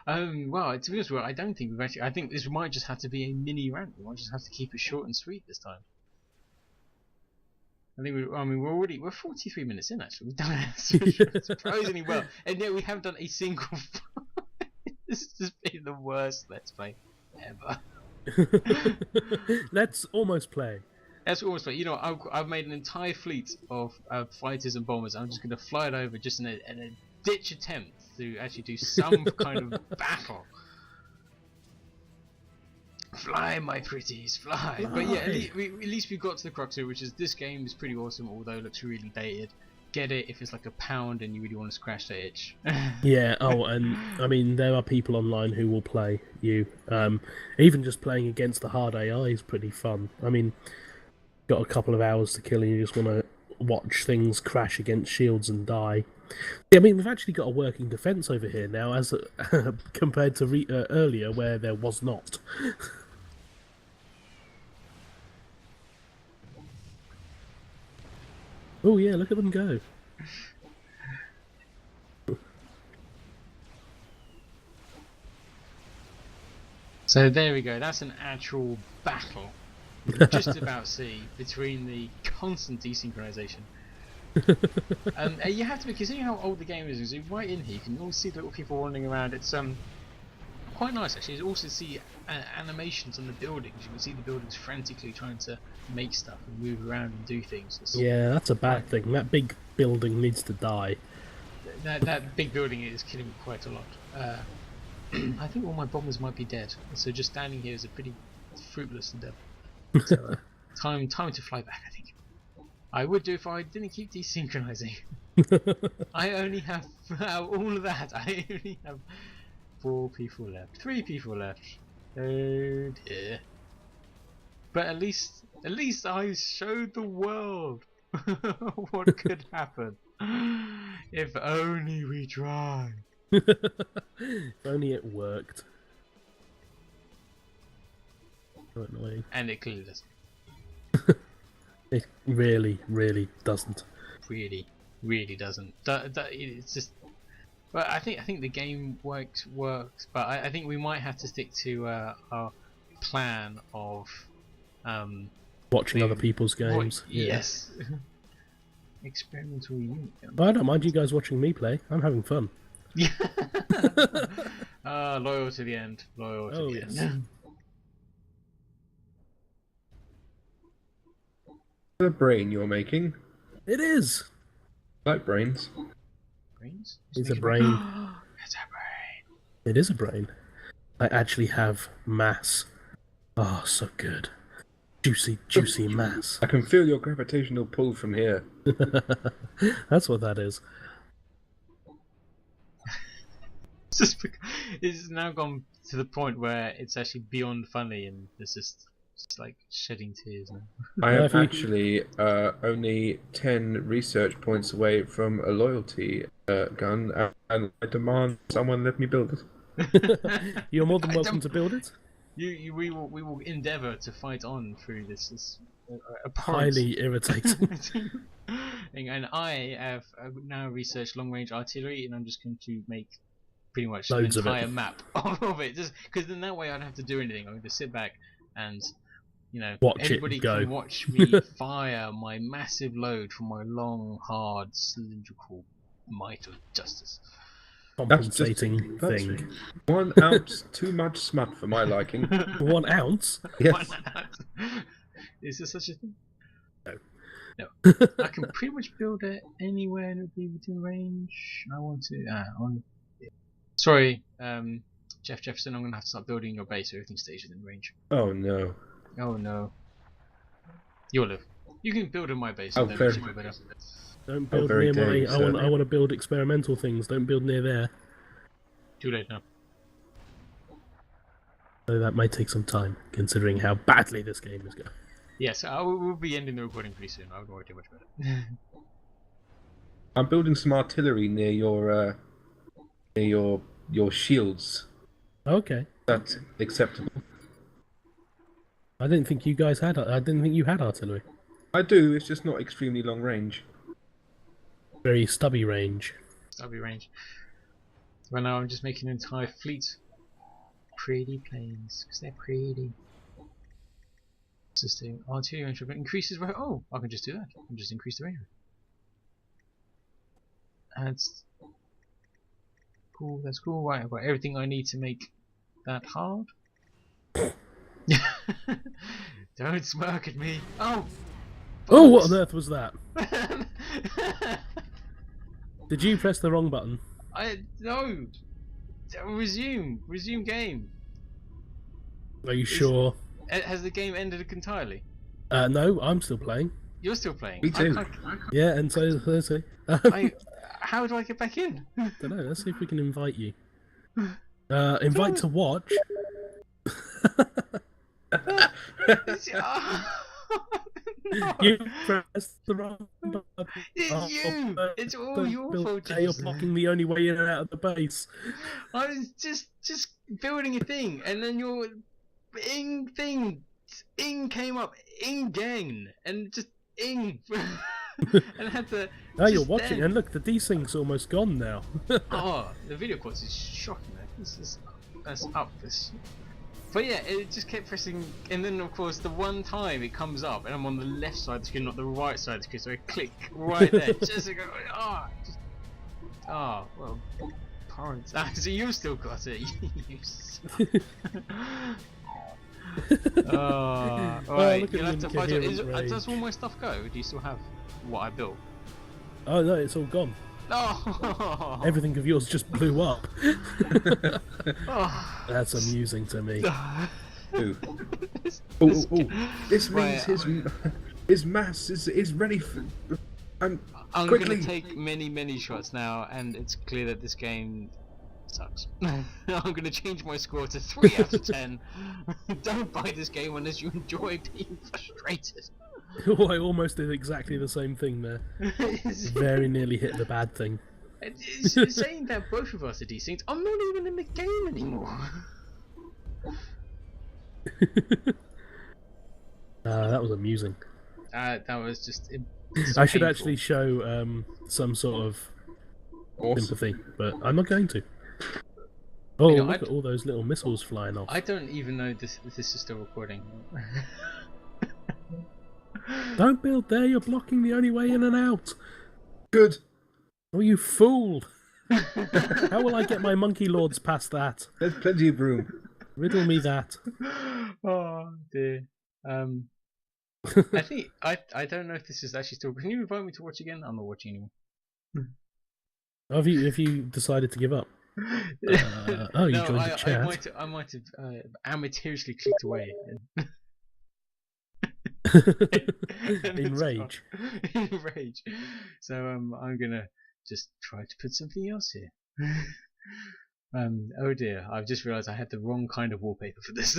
any? Well, to be honest, I don't think we've actually. I think this might just have to be a mini rant. We might just have to keep it short and sweet this time. I think we're 43 minutes in actually. We've done it surprisingly well, and yet we haven't done a single. This has just been the worst Let's Play ever. Let's almost play. That's almost play. You know, I've made an entire fleet of fighters and bombers. I'm just going to fly it over just in a ditch attempt to actually do some kind of battle. Fly, my pretties, fly! But yeah, at least we got to the crux of it, which is this game is pretty awesome, although it looks really dated. Get it if it's like £1 and you really want to scratch that itch. Yeah. Oh, and I mean, there are people online who will play you. Even just playing against the hard AI is pretty fun. I mean, got a couple of hours to kill and you just want to watch things crash against shields and die. Yeah, I mean, we've actually got a working defense over here now, as compared to earlier where there was not. Oh yeah, look at them go. So there we go, that's an actual battle you can just about see between the constant desynchronization. You have to be considering how old the game is. Right in here, you can all see the little people wandering around. It's quite nice actually. You also see animations on the buildings. You can see the buildings frantically trying to make stuff and move around and do things. Yeah, that's a bad thing. That big building needs to die. That big building is killing me quite a lot. I think all my bombers might be dead, so just standing here is a pretty fruitless endeavour. So, time to fly back, I think. I would do if I didn't keep desynchronizing. I only have all of that. I only have 4 people left, 3 people left. Oh dear. But at least I showed the world what could happen if only we tried. If only it worked. So annoying. And it clearly doesn't. It really, really doesn't. Really doesn't. It's just. But I think the game works. But I think we might have to stick to our plan of watching other people's games. Yes. Experimental unit. But I don't mind you guys watching me play. I'm having fun. Yeah. Loyal to the end. Loyal to the end. The brain you're making. It is. I like brains. Brains? It's a brain. It's a brain. It is a brain. I actually have mass. Oh, so good. Juicy mass. I can feel your gravitational pull from here. That's what that is. It's now gone to the point where it's actually beyond funny, and it's just like shedding tears now. I am actually only 10 research points away from a loyalty gun, and I demand someone let me build it. You're more than welcome to build it. We will endeavour to fight on through this highly irritating. And I have now researched long range artillery, and I'm just going to make pretty much loads an entire map of it, just because then that way I don't have to do anything. I'm going to sit back and, you know, everybody can watch me fire my massive load from my long, hard, cylindrical might of justice. Compensating thing. 1 ounce too much smut for my liking. 1 ounce? Yes. 1 ounce. Is there such a thing? No. I can pretty much build it anywhere and it'll be within range. I want to. Sorry, Jeff Jefferson, I'm going to have to start building your base so everything stays within range. Oh no. Oh no. You'll live. You can build in my base. Oh, And then fair. actually go better. Don't build very near dare my. you, sir. I want to build experimental things. Don't build near there. Too late now. So that might take some time, considering how badly this game is going. Yes, we'll be ending the recording pretty soon. I wouldn't worry too much about it. I'm building some artillery near your shields. Okay. That's acceptable. I didn't think you guys had. I didn't think you had artillery. I do. It's just not extremely long range. Very stubby range. Stubby range. So right now I'm just making an entire fleet. Pretty planes, because they're pretty. Existing artillery range increases where. Oh, I can just do that. I can just increase the range. That's cool. That's cool. Right, I've got everything I need to make that hard. Don't smirk at me. Oh. Oh, what on earth was that? Did you press the wrong button? No. Resume game. Are you sure? Has the game ended entirely? No, I'm still playing. You're still playing. Me too. Yeah, and so is he. How do I get back in? Don't know. Let's see if we can invite you. Invite to watch. No. You pressed the wrong button. It's you. It's all your fault. You're blocking the only way in and out of the base. I was just building a thing, and then your ing came up, ing gang, and just ing, and I had to. Now you're watching, and look, the desync's almost gone now. Oh, the video quality is shocking. That's up this. But yeah, it just kept pressing, and then of course the one time it comes up, and I'm on the left side of the screen, not the right side of the screen, so I click right there, just to go, well, parents. So you still got it. Alright, look at you'll have the to fight. incoherent Does all my stuff go? Do you still have what I built? Oh no, it's all gone. Oh. Everything of yours just blew up. Oh. That's amusing to me. Ooh. This means his mass is ready for. I'm quickly. gonna take many shots now, and it's clear that this game sucks. I'm gonna change my score to 3 out of 10. Don't buy this game unless you enjoy being frustrated. Oh, I almost did exactly the same thing there. Very nearly hit the bad thing. It's saying that both of us are desynced. I'm not even in the game anymore. That was amusing. That was just. I should actually show some sort of sympathy, but I'm not going to. Oh, look at all those little missiles flying off. I don't even know this is still recording. Don't build there, you're blocking the only way in and out. Good. Oh, you fool! How will I get my monkey lords past that? There's plenty of room. Riddle me that. Oh dear. I think I don't know if this is actually still. Can you invite me to watch again? I'm not watching anymore. Have you decided to give up? You joined the chat. I might have amateurishly clicked away. In rage. In rage. So I'm gonna just try to put something else here. Oh dear, I've just realised I had the wrong kind of wallpaper for this.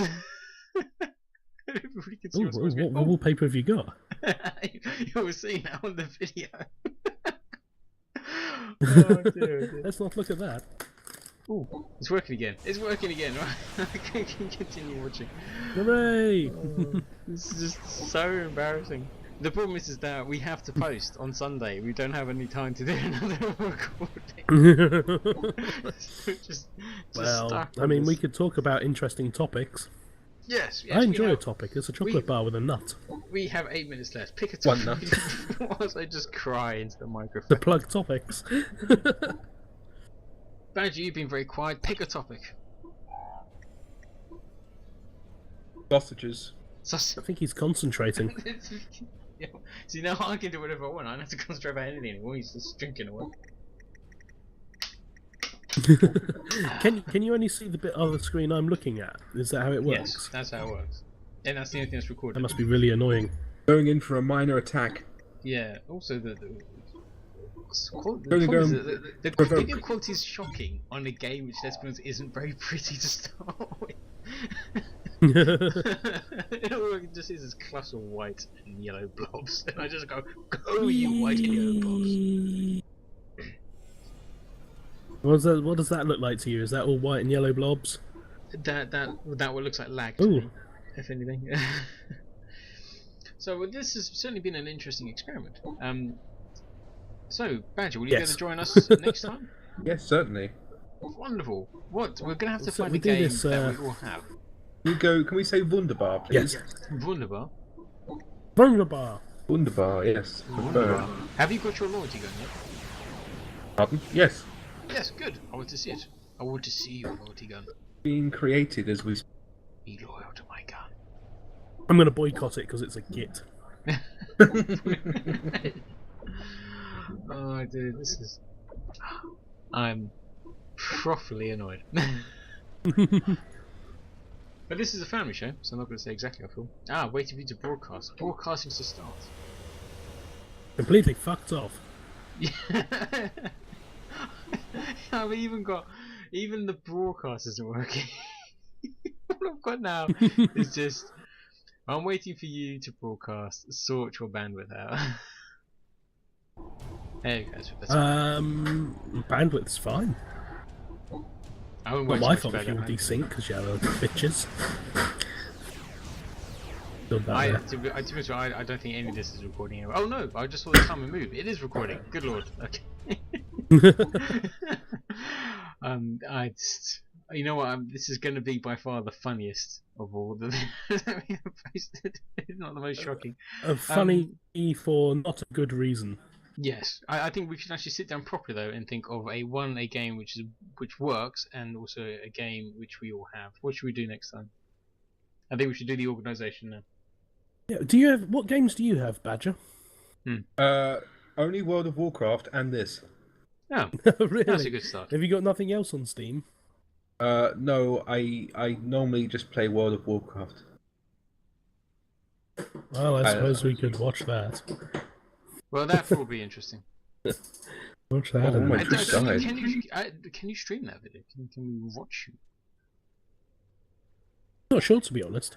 What wallpaper have you got? You will see now on the video. Oh dear. Let's not look at that. Ooh, it's working again. It's working again, right? I can continue watching. Hooray! This is just so embarrassing. The problem is that we have to post on Sunday. We don't have any time to do another recording. Well, I mean, we could talk about interesting topics. Yes, I enjoy a topic. It's a chocolate bar with a nut. We have 8 minutes left. Pick a One topic. nut. Whilst I just cry into the microphone. The plug topics. Badger, you've been very quiet. Pick a topic. Sausages. I think he's concentrating. Yeah. See, now I can do whatever I want. I don't have to concentrate about anything anymore. He's just drinking away. Can you only see the bit of the screen I'm looking at? Is that how it works? Yes, that's how it works. And that's the only thing that's recorded. That must be really annoying. Going in for a minor attack. Yeah. Also, the Going to problem go is and that the provoke. video quality is shocking on a game which, let's be honest, isn't very pretty to start with. All it just is cluster of white and yellow blobs, and I just go, you white and yellow blobs. What does that look like to you? Is that all white and yellow blobs? That what looks like lag to Ooh. me, if anything. So this has certainly been an interesting experiment. So Badger, will you be able to join us next time? Yes, certainly. Wonderful. What? We're gonna have to So find we a do game this, that we all have. Can we say Wunderbar, please? Yes. Wunderbar. Wunderbar. Wunderbar, yes. Wunderbar. Have you got your loyalty gun yet? Pardon? Yes. Yes, good. I want to see it. I want to see your loyalty gun. Being created as we Be loyal to my gun. I'm going to boycott it because it's a git. Oh, dude, this is. I'm properly annoyed. But this is a family show, so I'm not going to say exactly how I feel. Waiting for you to broadcast. Broadcasting's to start. Completely fucked off. Yeah. I've even the broadcast isn't working. What I've got now is just I'm waiting for you to broadcast, sort your bandwidth out. There you go. That's bandwidth's fine. I won't Not worry my too much fault if about you'll that. desync because you're bitches. Done that I there. to be honest, I don't think any of this is recording anyway. Oh no, I just saw the timer move. It is recording. Good lord. Okay. I just, you know what? This is going to be by far the funniest of all the videos that we have posted. It's not the most shocking. Funny for not a good reason. Yes, I think we should actually sit down properly though and think of a game which works, and also a game which we all have. What should we do next time? I think we should do the organisation now. Yeah. What games do you have, Badger? only World of Warcraft and this. Oh, Really? that's a good start. Have you got nothing else on Steam? No, I normally just play World of Warcraft. Well, I suppose we could watch that. Well, that will be interesting. Watch that. Oh, my Can you stream that video? Can we watch you? Not sure, to be honest.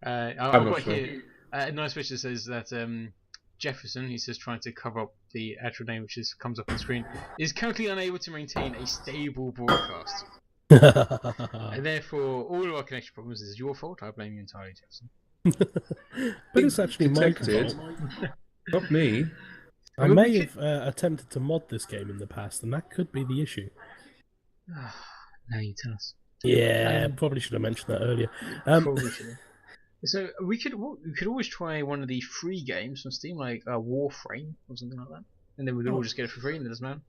I've not got sure. here a nice picture that says that Jefferson, he says, trying to cover up the actual name which comes up on the screen, is currently unable to maintain a stable broadcast. And therefore, all of our connection problems is your fault. I blame you entirely, Jefferson. But it's actually my Detected. fault. Not me. I may have attempted to mod this game in the past, and that could be the issue. Now you tell us. Yeah, probably should have mentioned that earlier. Probably should. So we could always try one of the free games from Steam, like Warframe or something like that, and then we could all just get it for free, and it doesn't matter.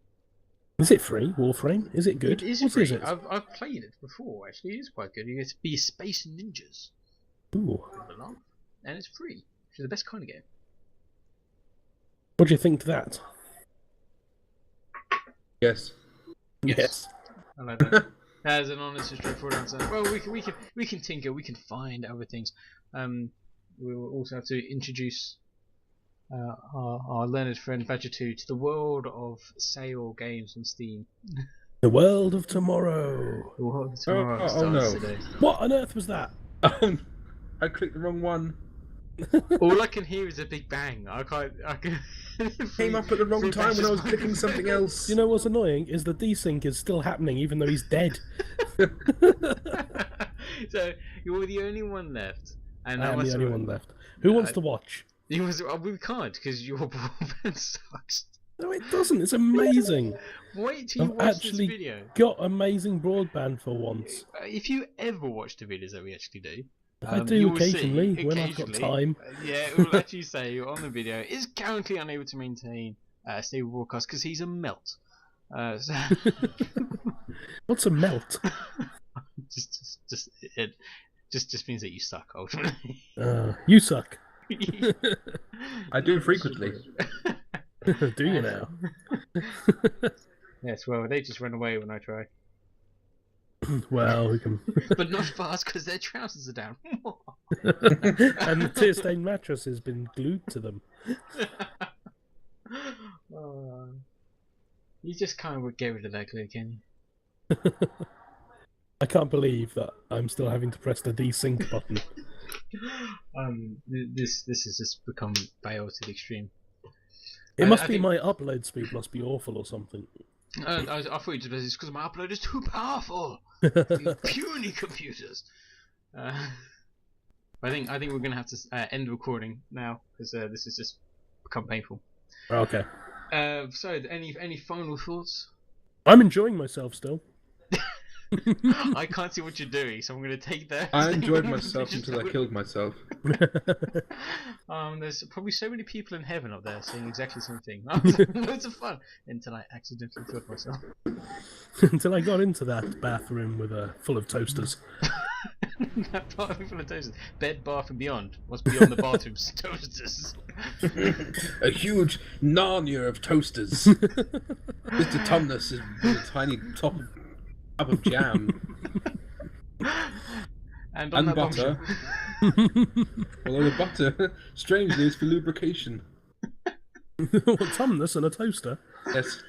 Is it free, Warframe? Is it good? It is What free. is it? I've played it before. Actually, it is quite good. You get to be space ninjas, Ooh. and it's free, which is the best kind of game. What do you think to that? Yes. Yes. I like that. As an honest and straightforward answer. Well, we can tinker. We can find other things. We will also have to introduce our learned friend Badger 2 to the world of sale games on Steam. The world of tomorrow. The world of tomorrow Oh, starts no. today. What on earth was that? I clicked the wrong one. All I can hear is a big bang. I can. Came up at the wrong time when I was clicking something else. You know what's annoying is the desync is still happening even though he's dead. So you're the only one left, and I that am must the only one left. Who wants to watch? We can't because your broadband sucks. No, it doesn't. It's amazing. Wait till you I've watch this actually video. got amazing broadband for once. If you ever watch the videos that we actually do, I you do will see, occasionally when I've got time. Yeah, it will actually say on the video is currently unable to maintain a stable broadcast because he's a melt. So What's a melt? just means that you suck ultimately. You suck. I do frequently. Do you now? Yes, well, they just run away when I try. Well, we can. But not fast because their trousers are down. And the tear-stained mattress has been glued to them. You just can't get rid of that glue, can I can't believe that I'm still having to press the desync button. you? This has just become fail to the extreme. It I must be think- my upload speed must be awful or something. I thought you just it's because my upload is too powerful. You puny computers. I think we're gonna have to end the recording now because this has just become painful. Okay. So any final thoughts? I'm enjoying myself still. I can't see what you're doing, so I'm gonna take that. I enjoyed myself until I killed myself. There's probably so many people in heaven up there saying exactly the same thing. Loads of fun until I accidentally killed myself. Until I got into that bathroom with full of toasters. That bathroom full of toasters. Bed, bath, and beyond. What's beyond the bathroom's toasters? A huge Narnia of toasters. Mr. Tumnus is with a tiny top of jam And on and that butter. Although the butter, strangely, is for lubrication. What, Tumnus and a toaster? Yes,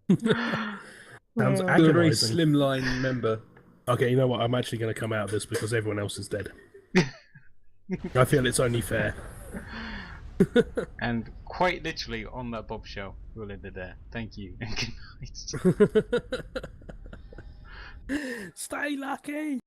Sounds still a very agonising. slimline member. Okay, you know what? I'm actually going to come out of this because everyone else is dead. I feel it's only fair. And quite literally on that bombshell, we'll end it there. Thank you and good night. Stay lucky!